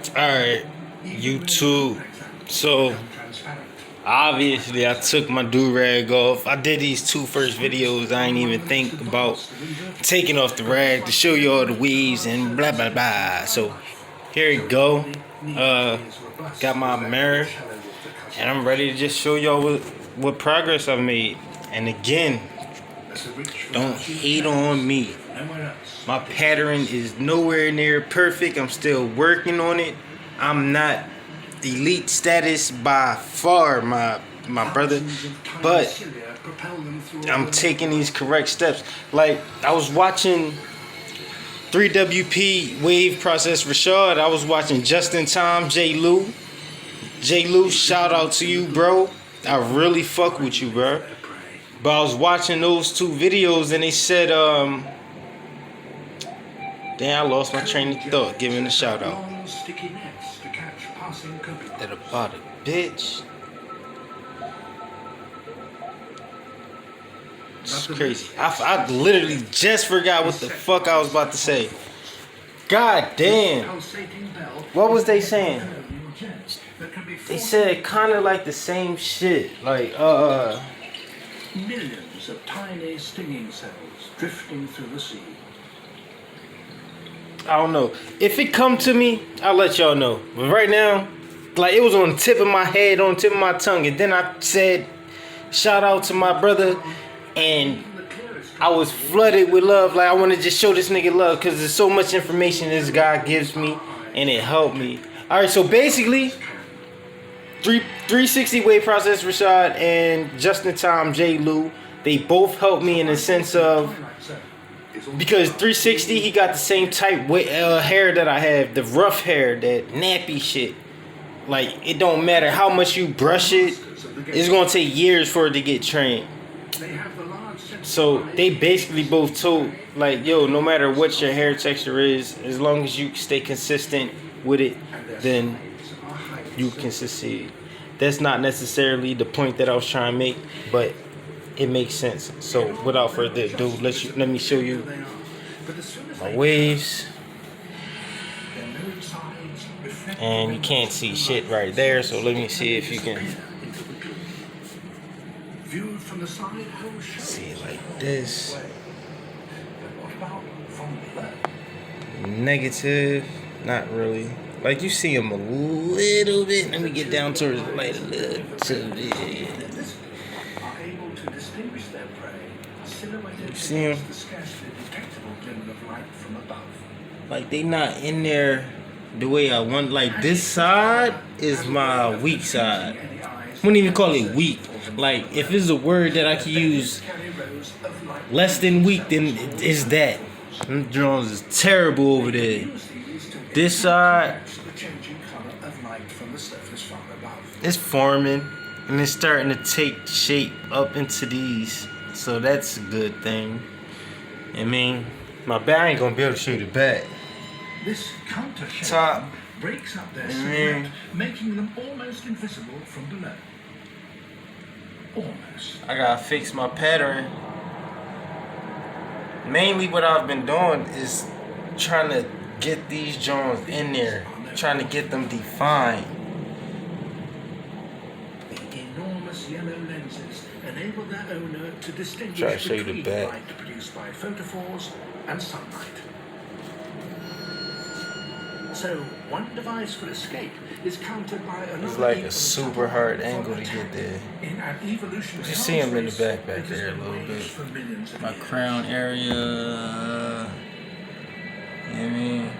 Alright, YouTube. So, obviously, I took my do-rag off. I did these two first videos. I ain't even think about taking off the rag to show you all the weaves and blah, blah, blah. So, here you go. Got my mirror. And I'm ready to just show y'all what progress I've made. And again, don't hate on me. My pattern is nowhere near perfect. I'm still working on it. I'm not elite status by far, my brother, but I'm taking these correct steps. Like, I was watching 3WP Wave Process Rashad. I was watching Justin Tom J. Lou. J. Lou, shout out to you, bro. I really fuck with you, bro. But I was watching those two videos and they said, damn, I lost my train of thought. Giving a shout out. That about it, bitch. It's crazy. I literally just forgot what the fuck I was about to say. God damn. What was they saying? They said kind of like the same shit. Like, millions of tiny stinging cells drifting through the sea. I don't know. If it come to me, I'll let y'all know. But right now, like, it was on the tip of my head, on the tip of my tongue. And then I said, shout out to my brother. And I was flooded with love. Like, I want to just show this nigga love because there's so much information this guy gives me. And it helped me. Alright, so basically, 360 Wave Process Rashad and Justin Tom J. Lou, they both helped me in the sense of, because 360, he got the same type hair that I have, the rough hair, that nappy shit. Like, it don't matter how much you brush it, it's gonna take years for it to get trained. So they basically both told, like, yo, no matter what your hair texture is, as long as you stay consistent with it, then you can succeed. That's not necessarily the point that I was trying to make, but it makes sense. So without further ado, let me show you my waves. And you can't see shit right there, so let me see if you can see it like this. Negative, not really. Like, you see them a little bit. Let me get down towards the light a little bit. You see them? Like, they not in there the way I want. Like, this side is my weak side. I wouldn't even call it weak. Like, if it's a word that I can use less than weak, then it's that. Them drones is terrible over there. This side, it's forming and it's starting to take shape up into these, so that's a good thing. I mean, my back ain't gonna be able to shoot it back. This counter top breaks up their silhouette, making them almost invisible from below. Almost. I gotta fix my pattern. Mainly what I've been doing is trying to get these joints in there, trying to get them defined. The enormous yellow lenses enable their owner to distinguish Try to show you the between back. light produced by photophores and sunlight. So one device for escape is countered by another. It's like a super hard angle to get there. You see them in the back there a little bit. My crown area. You know what I mean?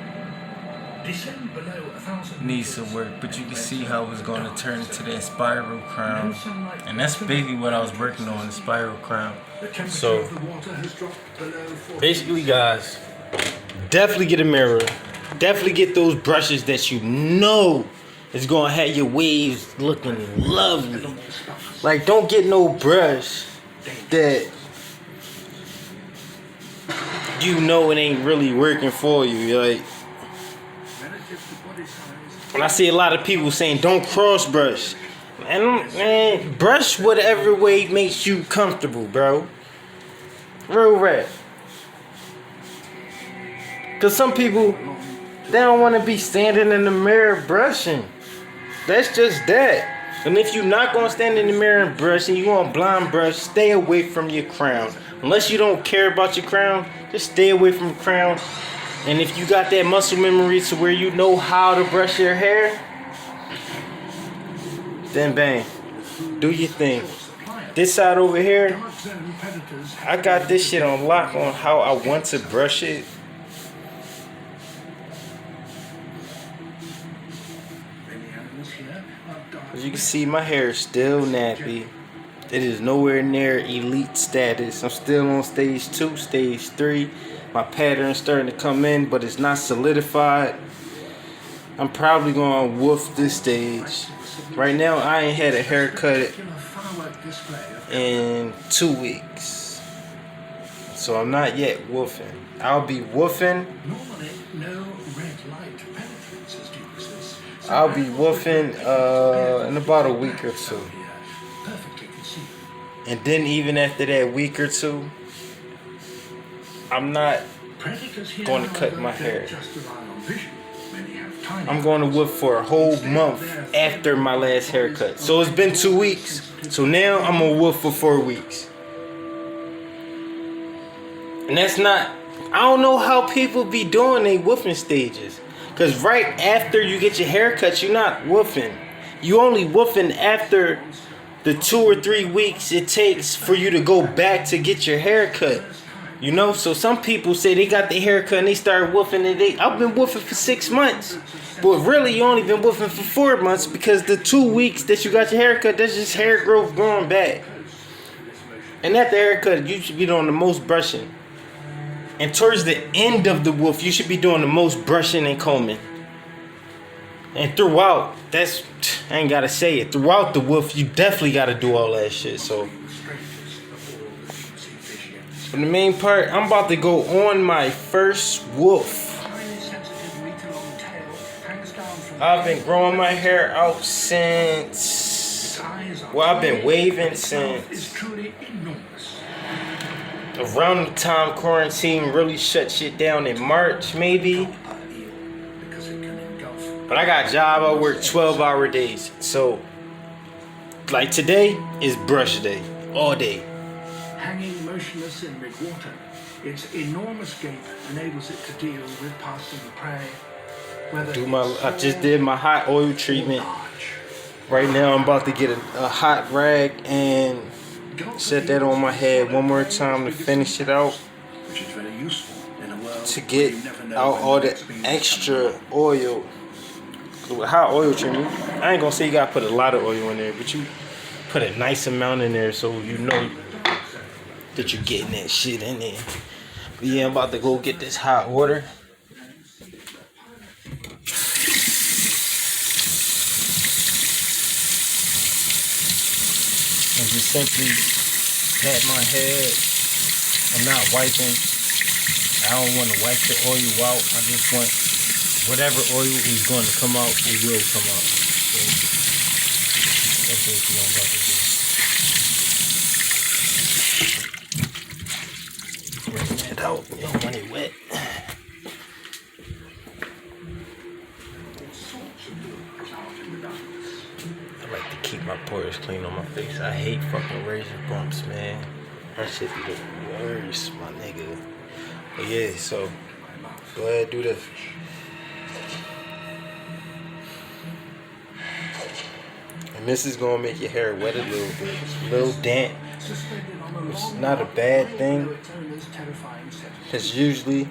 Needs some work, but you can see how it's going to turn into that spiral crown. And that's basically what I was working on, the spiral crown. So, basically, guys, definitely get a mirror. Definitely get those brushes that you know is going to have your waves looking lovely. Like, don't get no brush that you know it ain't really working for you. Like, when I see a lot of people saying don't cross brush, man, brush whatever way makes you comfortable, bro. Real rap. Cause some people They don't want to be standing in the mirror brushing. That's just that. And if you're not going to stand in the mirror and brush and you want blind brush, stay away from your crown. Unless you don't care about your crown, just stay away from the crown. And if you got that muscle memory to where you know how to brush your hair, then bang, do your thing. This side over here, I got this shit on lock on how I want to brush it. As you can see, my hair is still nappy. It is nowhere near elite status. I'm still on stage 2, stage 3. My pattern's starting to come in, but it's not solidified. I'm probably going to woof this stage. Right now, I ain't had a haircut in 2 weeks. So I'm not yet woofing. I'll be woofing. I'll be woofing in about a week or two. And then even after that week or two, I'm not going to cut my hair. I'm going to woof for a whole month after my last haircut. So it's been 2 weeks. So now I'm going to woof for 4 weeks. And that's not, I don't know how people be doing their woofing stages. Because right after you get your haircut, you're not woofing. You only woofing after the 2 or 3 weeks it takes for you to go back to get your haircut. You know, so some people say they got their haircut and they start woofing and I've been woofing for 6 months. But really you only been woofing for 4 months because the 2 weeks that you got your haircut, that's just hair growth growing back. And at the haircut, you should be doing the most brushing. And towards the end of the woof, you should be doing the most brushing and combing. And throughout, that's, I ain't gotta say it. Throughout the woof, you definitely gotta do all that shit. So, for the main part, I'm about to go on my first woof. I've been growing my hair out since, well, I've been waving since around the time quarantine really shut shit down in March, maybe. But I got a job, I work 12-hour days. So, like today is brush day, all day. Hanging motionless in mid-water, its enormous gape enables it to deal with passing prey. I just did my hot oil treatment. Right now I'm about to get a hot rag and set that on my head one more time to finish it out, to get out all the extra oil. With hot oil treatment, I ain't gonna say you gotta put a lot of oil in there, but you put a nice amount in there so you know that you're getting that shit in there. But yeah, I'm about to go get this hot water. And just simply pat my head. I'm not wiping. I don't want to wipe the oil out. I just want whatever oil is going to come out, it will come out. So that's what I'm about to do. Bring that out. You don't want it wet. I like to keep my pores clean on my face. I hate fucking razor bumps, man. That shit be the worst, my nigga. But yeah, so go ahead, do this. And this is gonna make your hair wet a little bit, a little damp. It's not a bad thing, because usually